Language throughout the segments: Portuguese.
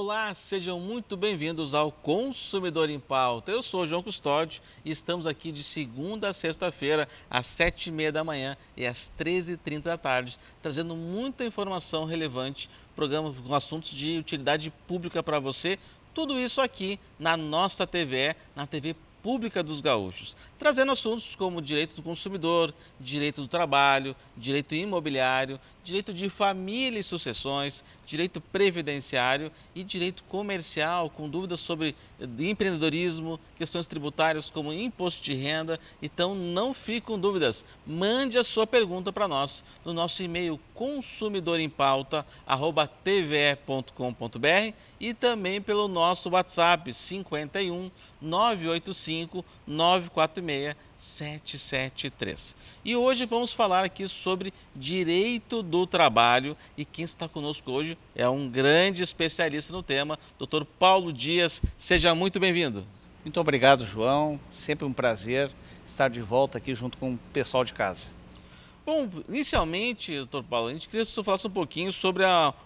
Olá, sejam muito bem-vindos ao Consumidor em Pauta. Eu sou o João Custódio e estamos aqui de segunda a sexta-feira, às 7h30 da manhã e às 13h30 da tarde, trazendo muita informação relevante, programa com assuntos de utilidade pública para você. Tudo isso aqui na nossa TVE, na TV Pública dos Gaúchos, trazendo assuntos como direito do consumidor, direito do trabalho, direito imobiliário, direito de família e sucessões, direito previdenciário e direito comercial, com dúvidas sobre empreendedorismo, questões tributárias como imposto de renda. Então não fique com dúvidas, mande a sua pergunta para nós no nosso e-mail consumidorempauta@tve.com.br e também pelo nosso WhatsApp 51 985 946 773. E hoje vamos falar aqui sobre direito do trabalho e quem está conosco hoje é um grande especialista no tema, Dr. Paulo Dias. Seja muito bem-vindo. Muito obrigado, João. Sempre um prazer estar de volta aqui junto com o pessoal de casa. Bom, inicialmente, doutor Paulo, a gente queria que o senhor falasse um pouquinho sobre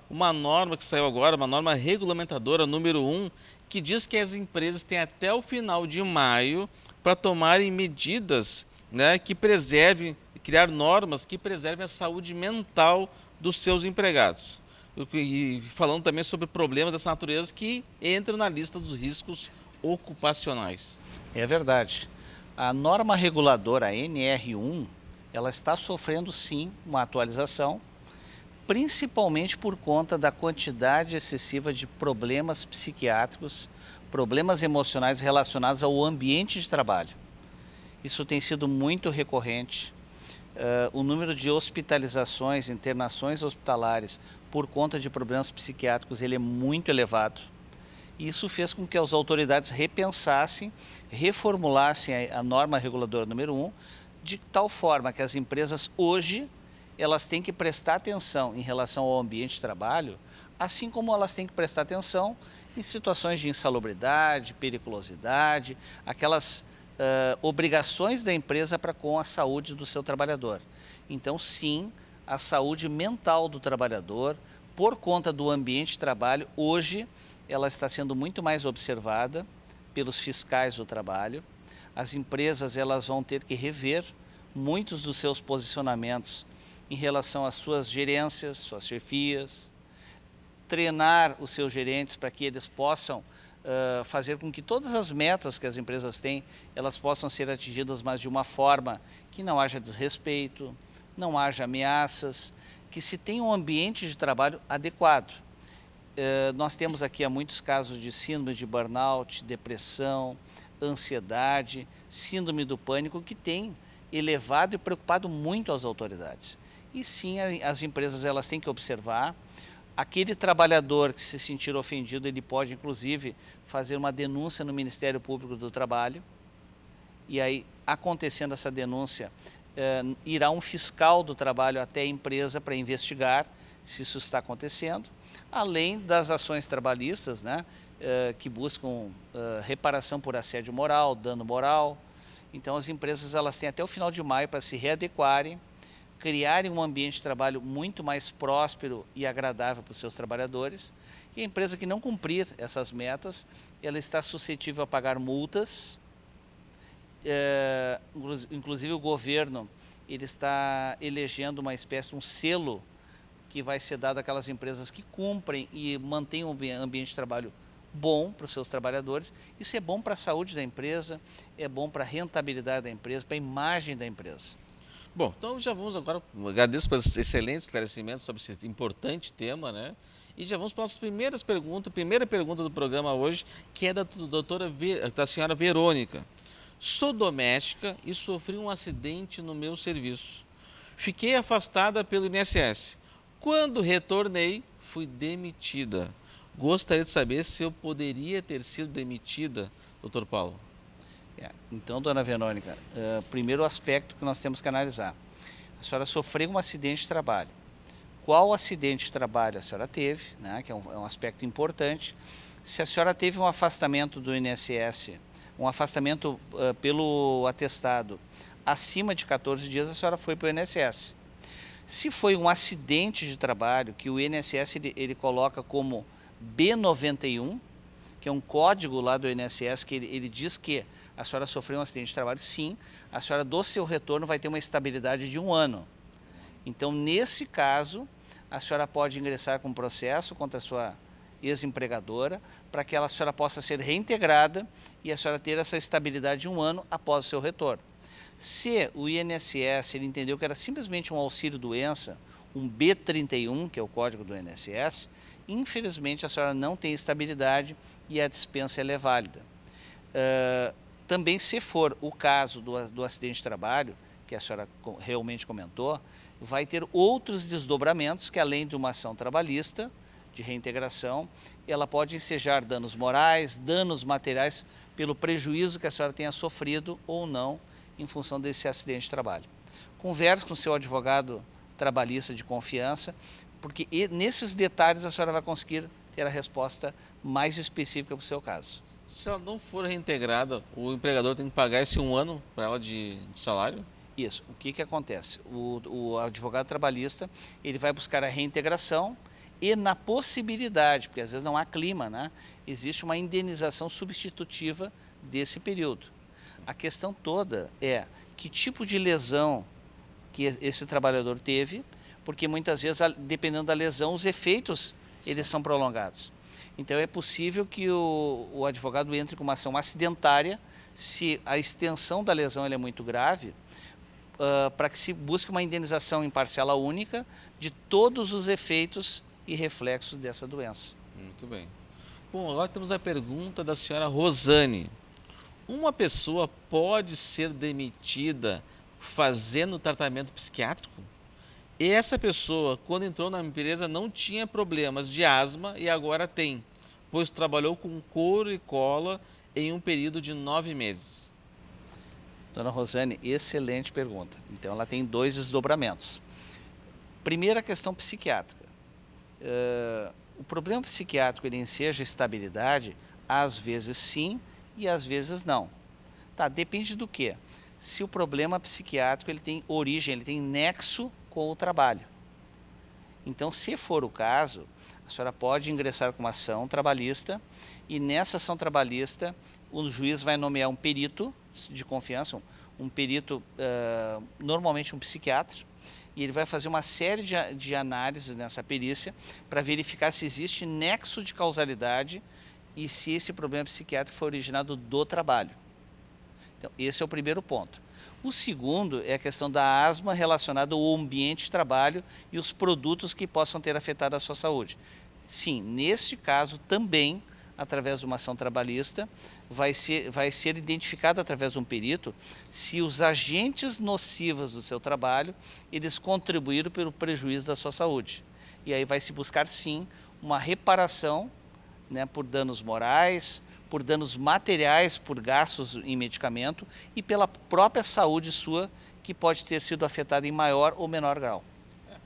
uma norma que saiu agora, uma norma regulamentadora número 1, que diz que as empresas têm até o final de maio para tomarem medidas, né, que preservem, criar normas que preservem a saúde mental dos seus empregados. E falando também sobre problemas dessa natureza que entram na lista dos riscos ocupacionais. É verdade. A norma reguladora a NR1, ela está sofrendo sim uma atualização, principalmente por conta da quantidade excessiva de problemas psiquiátricos, problemas emocionais relacionados ao ambiente de trabalho. Isso tem sido muito recorrente. O número de hospitalizações, internações hospitalares por conta de problemas psiquiátricos, ele é muito elevado. Isso fez com que as autoridades repensassem, reformulassem a norma reguladora número 1, de tal forma que as empresas hoje, elas têm que prestar atenção em relação ao ambiente de trabalho, assim como elas têm que prestar atenção em situações de insalubridade, periculosidade, aquelas obrigações da empresa para com a saúde do seu trabalhador. Então, sim, a saúde mental do trabalhador, por conta do ambiente de trabalho, hoje ela está sendo muito mais observada pelos fiscais do trabalho. As empresas elas vão ter que rever muitos dos seus posicionamentos em relação às suas gerências, suas chefias, treinar os seus gerentes para que eles possam fazer com que todas as metas que as empresas têm, elas possam ser atingidas, mas de uma forma que não haja desrespeito, não haja ameaças, que se tenha um ambiente de trabalho adequado. Nós temos aqui há muitos casos de síndrome de burnout, depressão, ansiedade, síndrome do pânico, que tem elevado e preocupado muito as autoridades. E sim, as empresas elas têm que observar. Aquele trabalhador que se sentir ofendido, ele pode inclusive fazer uma denúncia no Ministério Público do Trabalho, e aí, acontecendo essa denúncia, irá um fiscal do trabalho até a empresa para investigar se isso está acontecendo, além das ações trabalhistas, né, que buscam reparação por assédio moral, dano moral. Então as empresas elas têm até o final de maio para se readequarem, criarem um ambiente de trabalho muito mais próspero e agradável para os seus trabalhadores. E a empresa que não cumprir essas metas, ela está suscetível a pagar multas. Inclusive o governo ele está elegendo uma espécie de um selo que vai ser dado àquelas empresas que cumprem e mantêm um ambiente de trabalho bom para os seus trabalhadores. Isso é bom para a saúde da empresa, é bom para a rentabilidade da empresa, para a imagem da empresa. Bom, então já vamos agora, agradeço pelos excelentes esclarecimentos sobre esse importante tema, né? E já vamos para as primeiras perguntas. Primeira pergunta do programa hoje, que é da senhora Verônica. Sou doméstica e sofri um acidente no meu serviço. Fiquei afastada pelo INSS. Quando retornei, fui demitida. Gostaria de saber se eu poderia ter sido demitida, doutor Paulo. Então, dona Verônica, primeiro aspecto que nós temos que analisar. A senhora sofreu um acidente de trabalho. Qual acidente de trabalho a senhora teve, né, que é um aspecto importante. Se a senhora teve um afastamento do INSS, um afastamento pelo atestado acima de 14 dias, a senhora foi para o INSS. Se foi um acidente de trabalho, que o INSS ele coloca como B91, que é um código lá do INSS que ele diz que a senhora sofreu um acidente de trabalho, sim, a senhora do seu retorno vai ter uma estabilidade de 1 ano. Então, nesse caso, a senhora pode ingressar com um processo contra a sua ex-empregadora para que a senhora possa ser reintegrada e a senhora ter essa estabilidade de 1 ano após o seu retorno. Se o INSS ele entendeu que era simplesmente um auxílio-doença, um B31, que é o código do INSS, infelizmente a senhora não tem estabilidade e a dispensa ela é válida. Também se for o caso do acidente de trabalho, que a senhora realmente comentou, vai ter outros desdobramentos que além de uma ação trabalhista, de reintegração, ela pode ensejar danos morais, danos materiais pelo prejuízo que a senhora tenha sofrido ou não em função desse acidente de trabalho. Converse com o seu advogado trabalhista de confiança, porque nesses detalhes a senhora vai conseguir ter a resposta mais específica para o seu caso. Se ela não for reintegrada, o empregador tem que pagar esse 1 ano para ela de salário? Isso. O que acontece? O advogado trabalhista ele vai buscar a reintegração e na possibilidade, porque às vezes não há clima, né? Existe uma indenização substitutiva desse período. A questão toda é que tipo de lesão que esse trabalhador teve, porque muitas vezes, dependendo da lesão, os efeitos eles são prolongados. Então é possível que o advogado entre com uma ação acidentária, se a extensão da lesão é muito grave, para que se busque uma indenização em parcela única de todos os efeitos e reflexos dessa doença. Muito bem. Bom, agora temos a pergunta da senhora Rosane. Uma pessoa pode ser demitida fazendo tratamento psiquiátrico? E essa pessoa, quando entrou na empresa, não tinha problemas de asma e agora tem, pois trabalhou com couro e cola em um período de 9 meses. Dona Rosane, excelente pergunta. Então ela tem 2 desdobramentos. Primeira questão psiquiátrica. O problema psiquiátrico ele enseja estabilidade, às vezes sim e às vezes não. Tá, depende do quê? Se o problema psiquiátrico ele tem origem, ele tem nexo com o trabalho. Então, se for o caso, a senhora pode ingressar com uma ação trabalhista e nessa ação trabalhista o juiz vai nomear um perito de confiança, um perito, normalmente um psiquiatra, e ele vai fazer uma série de análises nessa perícia para verificar se existe nexo de causalidade e se esse problema psiquiátrico foi originado do trabalho. Então, esse é o primeiro ponto. O segundo é a questão da asma relacionada ao ambiente de trabalho e os produtos que possam ter afetado a sua saúde. Sim, neste caso também, através de uma ação trabalhista, vai ser identificado através de um perito se os agentes nocivos do seu trabalho, eles contribuíram pelo prejuízo da sua saúde. E aí vai se buscar sim uma reparação, né, por danos morais, por danos materiais, por gastos em medicamento e pela própria saúde sua, que pode ter sido afetada em maior ou menor grau.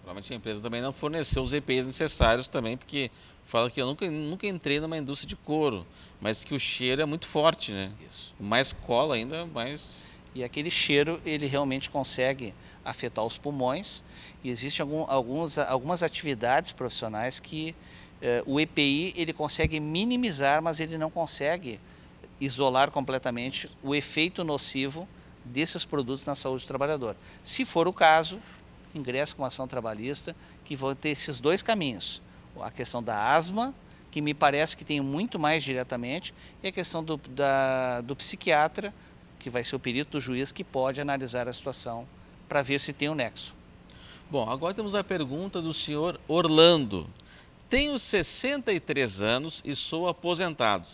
Provavelmente a empresa também não forneceu os EPIs necessários também, porque fala que eu nunca entrei numa indústria de couro, mas que o cheiro é muito forte, né? Isso. Mais cola ainda, mais... E aquele cheiro, ele realmente consegue afetar os pulmões e existem algumas atividades profissionais que o EPI ele consegue minimizar, mas ele não consegue isolar completamente o efeito nocivo desses produtos na saúde do trabalhador. Se for o caso, ingresse com uma ação trabalhista que vai ter esses 2 caminhos. A questão da asma, que me parece que tem muito mais diretamente, e a questão do psiquiatra, que vai ser o perito do juiz que pode analisar a situação para ver se tem um nexo. Bom, agora temos a pergunta do senhor Orlando. Tenho 63 anos e sou aposentado.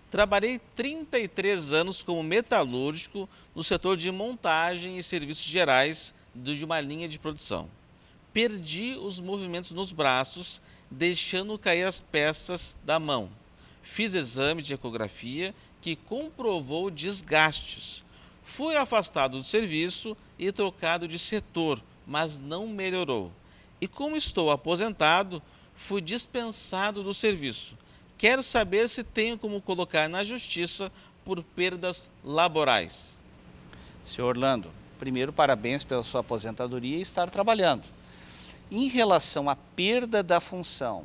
Trabalhei 33 anos como metalúrgico no setor de montagem e serviços gerais de uma linha de produção. Perdi os movimentos nos braços, deixando cair as peças da mão. Fiz exame de ecografia que comprovou desgastes. Fui afastado do serviço e trocado de setor, mas não melhorou. E como estou aposentado, fui dispensado do serviço. Quero saber se tenho como colocar na justiça por perdas laborais. Senhor Orlando, primeiro parabéns pela sua aposentadoria e estar trabalhando. Em relação à perda da função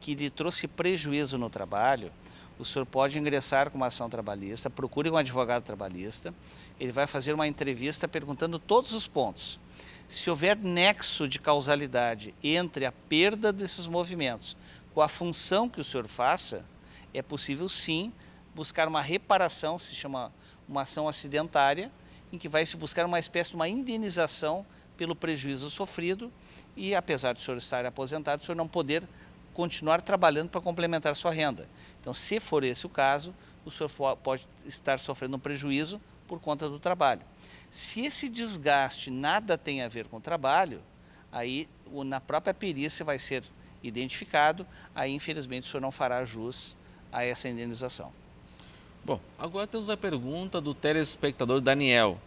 que lhe trouxe prejuízo no trabalho, o senhor pode ingressar com uma ação trabalhista, procure um advogado trabalhista, ele vai fazer uma entrevista perguntando todos os pontos. Se houver nexo de causalidade entre a perda desses movimentos com a função que o senhor faça, é possível sim buscar uma reparação, se chama uma ação acidentária, em que vai se buscar uma espécie de uma indenização pelo prejuízo sofrido e, apesar do senhor estar aposentado, o senhor não poder continuar trabalhando para complementar sua renda. Então, se for esse o caso, o senhor pode estar sofrendo um prejuízo por conta do trabalho. Se esse desgaste nada tem a ver com o trabalho, aí na própria perícia vai ser identificado, aí infelizmente o senhor não fará jus a essa indenização. Bom, agora temos a pergunta do telespectador Daniel.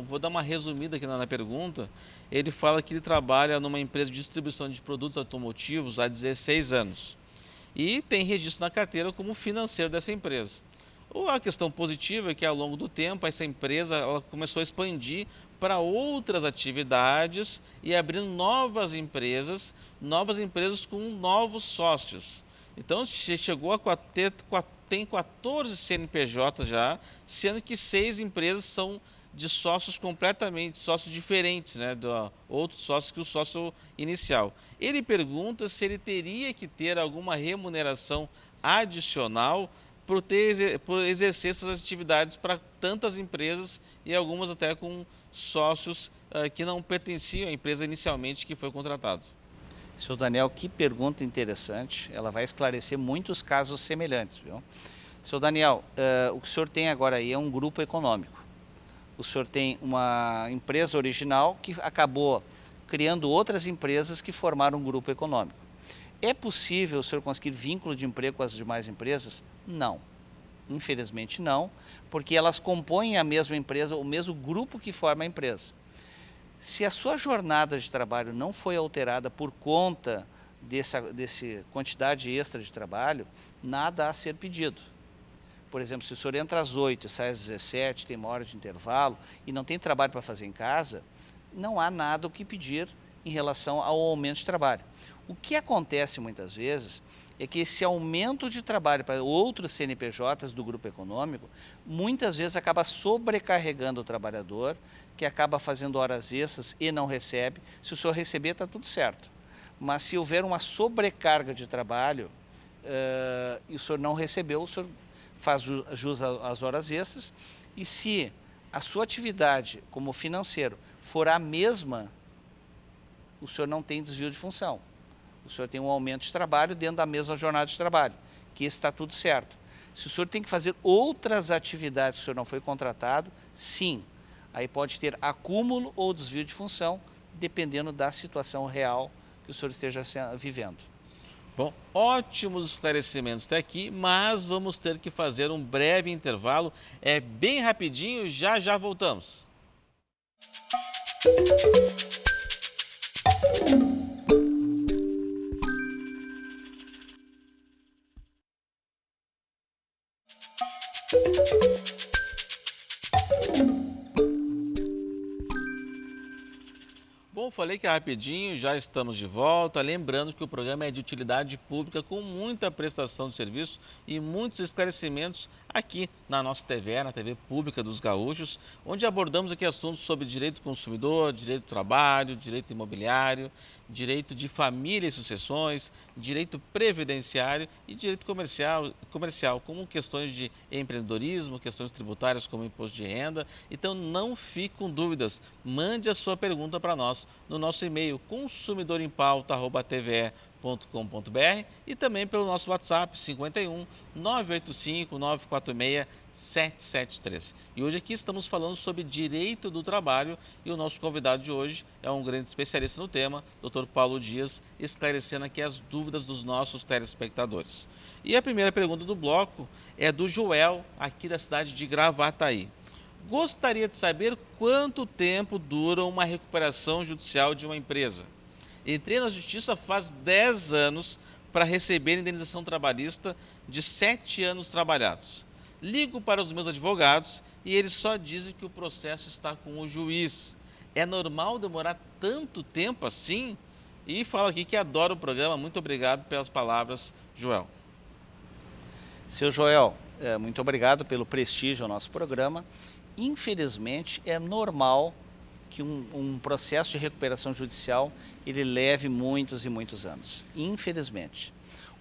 Vou dar uma resumida aqui na pergunta. Ele fala que ele trabalha numa empresa de distribuição de produtos automotivos há 16 anos e tem registro na carteira como financeiro dessa empresa. A questão positiva é que, ao longo do tempo, essa empresa ela começou a expandir para outras atividades e abrindo novas empresas com novos sócios. Então, chegou a tem 14 CNPJ já, sendo que 6 empresas são de sócios diferentes, né, do outros sócios que o sócio inicial. Ele pergunta se ele teria que ter alguma remuneração adicional por exercer essas atividades para tantas empresas e algumas até com sócios que não pertenciam à empresa inicialmente que foi contratado. Seu Daniel, que pergunta interessante, ela vai esclarecer muitos casos semelhantes, viu? Seu Daniel, o que o senhor tem agora aí é um grupo econômico. O senhor tem uma empresa original que acabou criando outras empresas que formaram um grupo econômico. É possível o senhor conseguir vínculo de emprego com as demais empresas? Não, infelizmente não, porque elas compõem a mesma empresa, o mesmo grupo que forma a empresa. Se a sua jornada de trabalho não foi alterada por conta dessa quantidade extra de trabalho, nada a ser pedido. Por exemplo, se o senhor entra às 8 e sai às 17, tem uma hora de intervalo e não tem trabalho para fazer em casa, não há nada o que pedir em relação ao aumento de trabalho. O que acontece muitas vezes é que esse aumento de trabalho para outros CNPJs do grupo econômico, muitas vezes acaba sobrecarregando o trabalhador, que acaba fazendo horas extras e não recebe. Se o senhor receber, está tudo certo. Mas se houver uma sobrecarga de trabalho e o senhor não recebeu, o senhor faz jus às horas extras. E se a sua atividade como financeiro for a mesma, o senhor não tem desvio de função. O senhor tem um aumento de trabalho dentro da mesma jornada de trabalho, que está tudo certo. Se o senhor tem que fazer outras atividades que o senhor não foi contratado, sim, aí pode ter acúmulo ou desvio de função, dependendo da situação real que o senhor esteja vivendo. Bom, ótimos esclarecimentos até aqui, mas vamos ter que fazer um breve intervalo. É bem rapidinho, já voltamos. Bom, falei que é rapidinho, já estamos de volta. Lembrando que o programa é de utilidade pública com muita prestação de serviço e muitos esclarecimentos aqui na nossa TV, na TV Pública dos Gaúchos, onde abordamos aqui assuntos sobre direito do consumidor, direito do trabalho, direito imobiliário, direito de família e sucessões, direito previdenciário e direito comercial, como questões de empreendedorismo, questões tributárias como imposto de renda. Então não fique com dúvidas, mande a sua pergunta para nós no nosso e-mail consumidorimpauta@tve.com.br e também pelo nosso WhatsApp 51 985 946 773. E hoje aqui estamos falando sobre direito do trabalho e o nosso convidado de hoje é um grande especialista no tema, Dr. Paulo Dias, esclarecendo aqui as dúvidas dos nossos telespectadores. E a primeira pergunta do bloco é do Joel, aqui da cidade de Gravataí. Gostaria de saber quanto tempo dura uma recuperação judicial de uma empresa. Entrei na justiça faz 10 anos para receber indenização trabalhista de 7 anos trabalhados. Ligo para os meus advogados e eles só dizem que o processo está com o juiz. É normal demorar tanto tempo assim? e fala aqui que adora o programa. Muito obrigado pelas palavras, Joel. Seu Joel, muito obrigado pelo prestígio ao nosso programa. Infelizmente, é normal que um processo de recuperação judicial ele leve muitos e muitos anos. Infelizmente.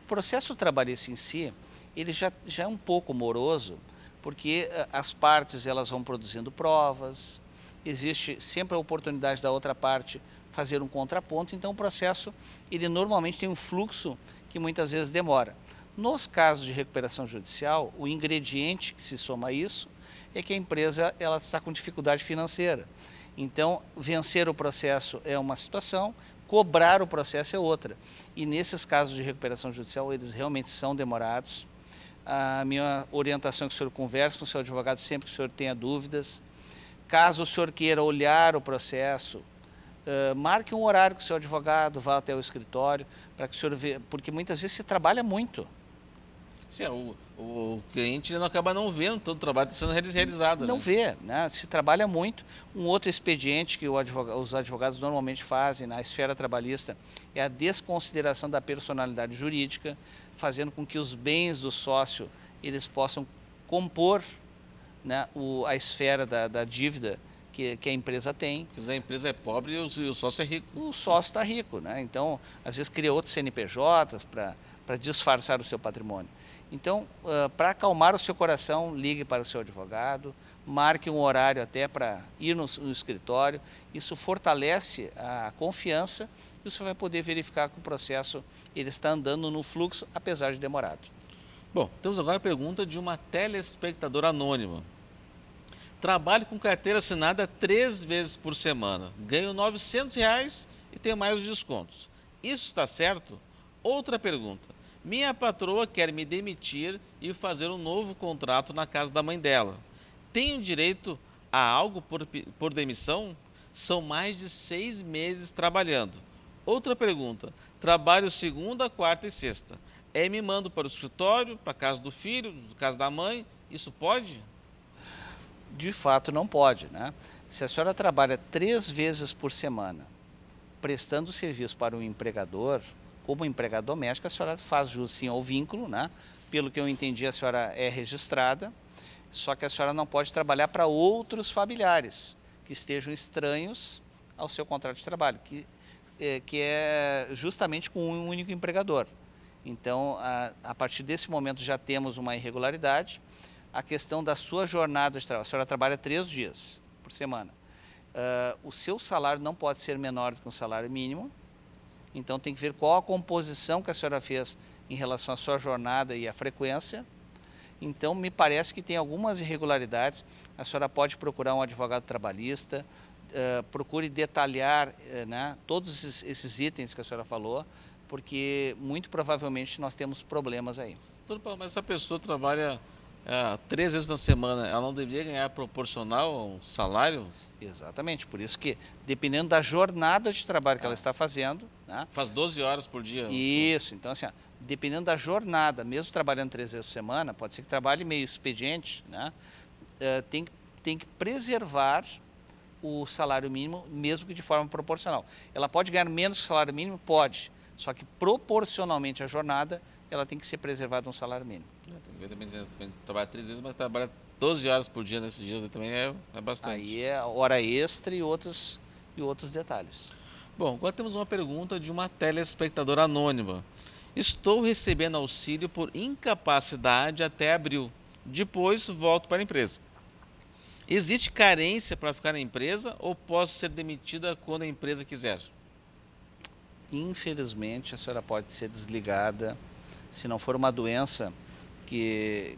O processo trabalhista em si, ele já é um pouco moroso, porque as partes elas vão produzindo provas, existe sempre a oportunidade da outra parte fazer um contraponto, então o processo ele normalmente tem um fluxo que muitas vezes demora. Nos casos de recuperação judicial, o ingrediente que se soma a isso é que a empresa ela está com dificuldade financeira. Então, vencer o processo é uma situação, cobrar o processo é outra. E nesses casos de recuperação judicial, eles realmente são demorados. A minha orientação é que o senhor converse com o seu advogado sempre que o senhor tenha dúvidas. Caso o senhor queira olhar o processo, marque um horário com o seu advogado, vá até o escritório, para que o senhor veja, porque muitas vezes se trabalha muito. Sim, o cliente não acaba não vendo todo o trabalho que está sendo realizado. Não vê, né? Se trabalha muito. Um outro expediente que os advogados normalmente fazem na esfera trabalhista é a desconsideração da personalidade jurídica, fazendo com que os bens do sócio eles possam compor, né, a esfera da dívida que a empresa tem. Porque a empresa é pobre e o sócio é rico. O sócio está rico, né? Então, às vezes cria outros CNPJs para disfarçar o seu patrimônio. Então, para acalmar o seu coração, ligue para o seu advogado, marque um horário até para ir no escritório. Isso fortalece a confiança e você vai poder verificar que o processo ele está andando no fluxo, apesar de demorado. Bom, temos agora a pergunta de uma telespectadora anônima. Trabalho com carteira assinada 3 vezes por semana, ganho R$ 900 e tenho mais os descontos. Isso está certo? Outra pergunta. Minha patroa quer me demitir e fazer um novo contrato na casa da mãe dela. Tenho direito a algo por demissão? São mais de 6 meses trabalhando. Outra pergunta. Trabalho segunda, quarta e sexta. Me mando para o escritório, para a casa do filho, para a casa da mãe. Isso pode? De fato não pode, né? Se a senhora trabalha 3 vezes por semana, prestando serviço para um empregador, como empregada doméstica, a senhora faz jus sim ao vínculo, né? Pelo que eu entendi, a senhora é registrada, só que a senhora não pode trabalhar para outros familiares que estejam estranhos ao seu contrato de trabalho, que é justamente com um único empregador. Então, a partir desse momento já temos uma irregularidade. A questão da sua jornada de trabalho, a senhora trabalha 3 dias por semana. O seu salário não pode ser menor do que um salário mínimo. Então tem que ver qual a composição que a senhora fez em relação à sua jornada e à frequência. Então me parece que tem algumas irregularidades. A senhora pode procurar um advogado trabalhista, procure detalhar, né, todos esses itens que a senhora falou, porque muito provavelmente nós temos problemas aí. Mas essa pessoa trabalha 3 vezes na semana, ela não deveria ganhar proporcional ao salário? Exatamente, por isso que, dependendo da jornada de trabalho que ela está fazendo, né? Faz 12 horas por dia. Isso, então assim, dependendo da jornada, mesmo trabalhando 3 vezes por semana, pode ser que trabalhe meio expediente, né? Tem que preservar o salário mínimo, mesmo que de forma proporcional. Ela pode ganhar menos que o salário mínimo? Pode, só que proporcionalmente à jornada, ela tem que ser preservada um salário mínimo. Tem que ver também trabalha 3 vezes, mas trabalha 12 horas por dia nesses dias também é bastante. Aí é hora extra e outros detalhes. Bom, agora temos uma pergunta de uma telespectadora anônima. Estou recebendo auxílio por incapacidade até abril. Depois volto para a empresa. Existe carência para ficar na empresa ou posso ser demitida quando a empresa quiser? Infelizmente, a senhora pode ser desligada se não for uma doença que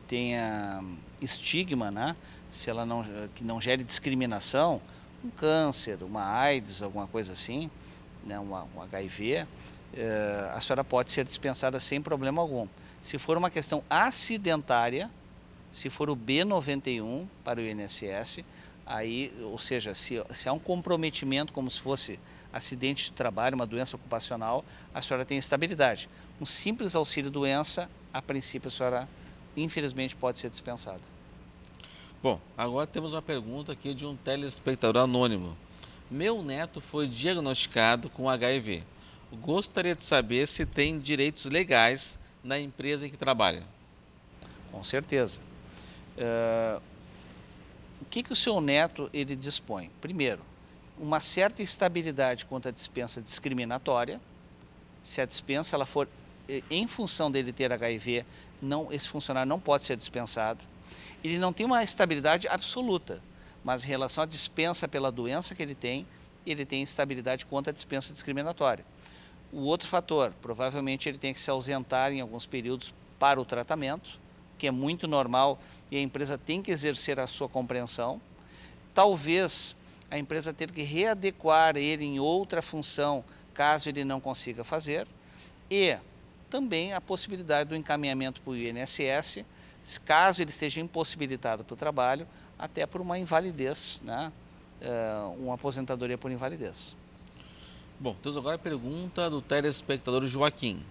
tenha estigma, né? Se ela que não gere discriminação, um câncer, uma AIDS, alguma coisa assim, né? um HIV, a senhora pode ser dispensada sem problema algum. Se for uma questão acidentária, se for o B91 para o INSS, aí, ou seja, se há um comprometimento como se fosse acidente de trabalho, uma doença ocupacional, a senhora tem estabilidade. Um simples auxílio-doença, a princípio a senhora, infelizmente, pode ser dispensada. Bom, agora temos uma pergunta aqui de um telespectador anônimo. Meu neto foi diagnosticado com HIV. Gostaria de saber se tem direitos legais na empresa em que trabalha. Com certeza. Eh, o que o seu neto ele dispõe? Primeiro, uma certa estabilidade quanto à dispensa discriminatória. Se a dispensa ela for em função dele ter HIV, não, esse funcionário não pode ser dispensado. Ele não tem uma estabilidade absoluta, mas em relação à dispensa pela doença que ele tem estabilidade quanto à dispensa discriminatória. O outro fator, provavelmente ele tem que se ausentar em alguns períodos para o tratamento, que é muito normal e a empresa tem que exercer a sua compreensão. Talvez a empresa ter que readequar ele em outra função, caso ele não consiga fazer. E também a possibilidade do encaminhamento para o INSS, caso ele esteja impossibilitado para o trabalho, até por uma invalidez, né? Uma aposentadoria por invalidez. Bom, temos agora a pergunta do telespectador Joaquim.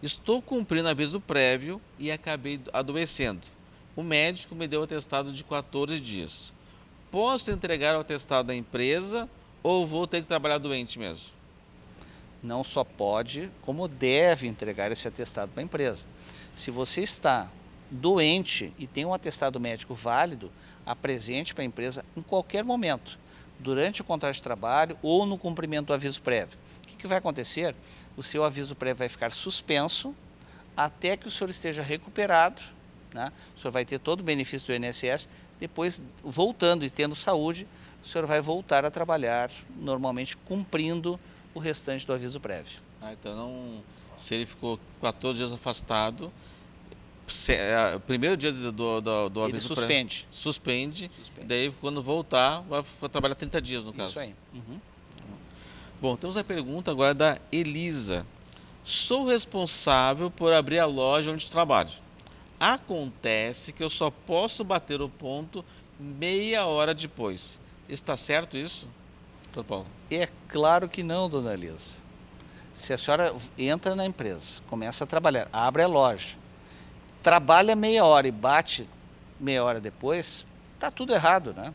Estou cumprindo aviso prévio e acabei adoecendo. O médico me deu o atestado de 14 dias. Posso entregar o atestado à empresa ou vou ter que trabalhar doente mesmo? Não só pode, como deve entregar esse atestado para a empresa. Se você está doente e tem um atestado médico válido, apresente para a empresa em qualquer momento, durante o contrato de trabalho ou no cumprimento do aviso prévio. O que vai acontecer? O seu aviso prévio vai ficar suspenso até que o senhor esteja recuperado, né? O senhor vai ter todo o benefício do INSS, depois, voltando e tendo saúde, o senhor vai voltar a trabalhar, normalmente cumprindo o restante do aviso prévio. Então, se ele ficou 14 dias afastado, o primeiro dia do Ele aviso suspende. Suspende, daí quando voltar, vai trabalhar 30 dias no caso. Isso aí. Uhum. Bom, temos a pergunta agora da Elisa. Sou responsável por abrir a loja onde trabalho. Acontece que eu só posso bater o ponto meia hora depois. Está certo isso, doutor Paulo? É claro que não, dona Elisa. Se a senhora entra na empresa, começa a trabalhar, abre a loja, trabalha meia hora e bate meia hora depois, está tudo errado, né?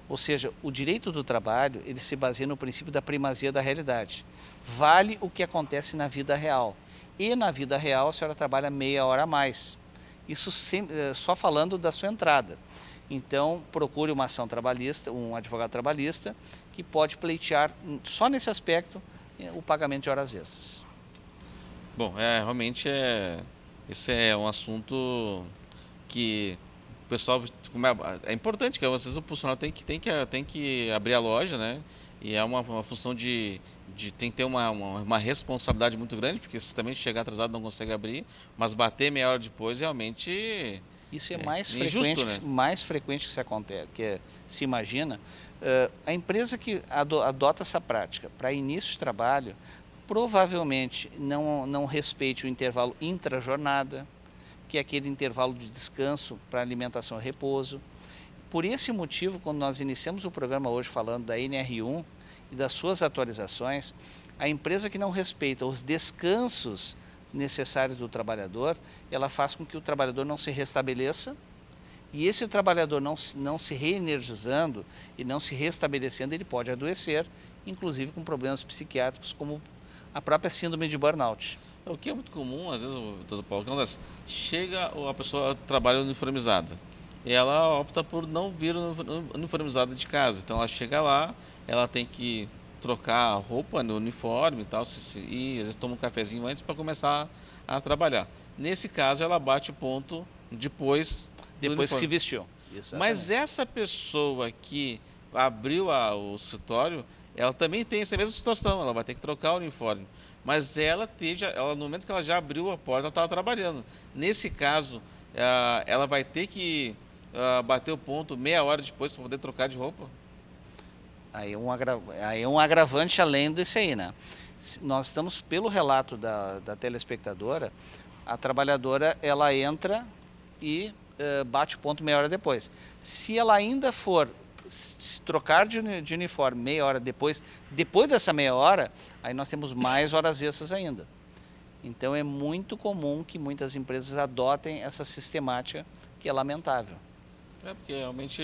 Ou seja, o direito do trabalho, ele se baseia no princípio da primazia da realidade. Vale o que acontece na vida real. E na vida real a senhora trabalha meia hora a mais. Isso só falando da sua entrada. Então, procure uma ação trabalhista, um advogado trabalhista, que pode pleitear, só nesse aspecto, o pagamento de horas extras. Bom, realmente esse é um assunto que o pessoal, é importante, que às vezes o funcionário tem que abrir a loja, né? E é uma função tem que ter uma responsabilidade muito grande, porque se também chegar atrasado não consegue abrir, mas bater meia hora depois realmente isso é mais injusto, frequente, né? mais frequente que se acontece, se imagina. A empresa que adota essa prática para início de trabalho, provavelmente não respeite o intervalo intra-jornada, que é aquele intervalo de descanso para alimentação e repouso. Por esse motivo, quando nós iniciamos o programa hoje falando da NR1 e das suas atualizações, a empresa que não respeita os descansos necessários do trabalhador, ela faz com que o trabalhador não se restabeleça, e esse trabalhador não se reenergizando e não se restabelecendo, ele pode adoecer, inclusive com problemas psiquiátricos como a própria síndrome de burnout. O que é muito comum, às vezes, doutor Paulo, que acontece? Chega a pessoa trabalha uniformizada e ela opta por não vir uniformizada de casa. Então ela chega lá, ela tem que trocar a roupa no uniforme e tal, e às vezes toma um cafezinho antes para começar a trabalhar. Nesse caso, ela bate o ponto depois que se vestiu. Exatamente. Mas essa pessoa que abriu o escritório, ela também tem essa mesma situação, ela vai ter que trocar o uniforme. Mas ela no momento que ela já abriu a porta, ela estava trabalhando. Nesse caso, ela vai ter que bater o ponto meia hora depois para poder trocar de roupa? Aí é um agravante além desse aí, né? Nós estamos, pelo relato da telespectadora, a trabalhadora, ela entra e bate o ponto meia hora depois. Se ela ainda for se trocar de uniforme meia hora depois dessa meia hora, aí nós temos mais horas extras ainda. Então é muito comum que muitas empresas adotem essa sistemática, que é lamentável. Porque realmente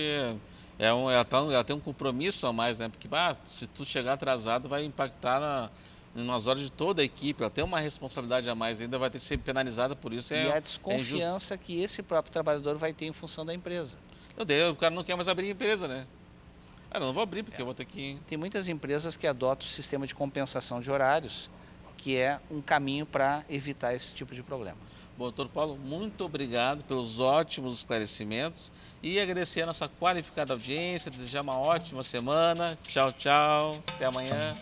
Ela tem um compromisso a mais, né? Porque se tu chegar atrasado vai impactar nas horas de toda a equipe. Ela tem uma responsabilidade a mais, ainda vai ter que ser penalizada por isso. E a É desconfiança que esse próprio trabalhador vai ter em função da empresa. Meu Deus, o cara não quer mais abrir a empresa, né? Não vou abrir porque eu vou ter que... Tem muitas empresas que adotam o sistema de compensação de horários, que é um caminho para evitar esse tipo de problema. Bom, doutor Paulo, muito obrigado pelos ótimos esclarecimentos e agradecer a nossa qualificada audiência, desejar uma ótima semana. Tchau, tchau. Até amanhã.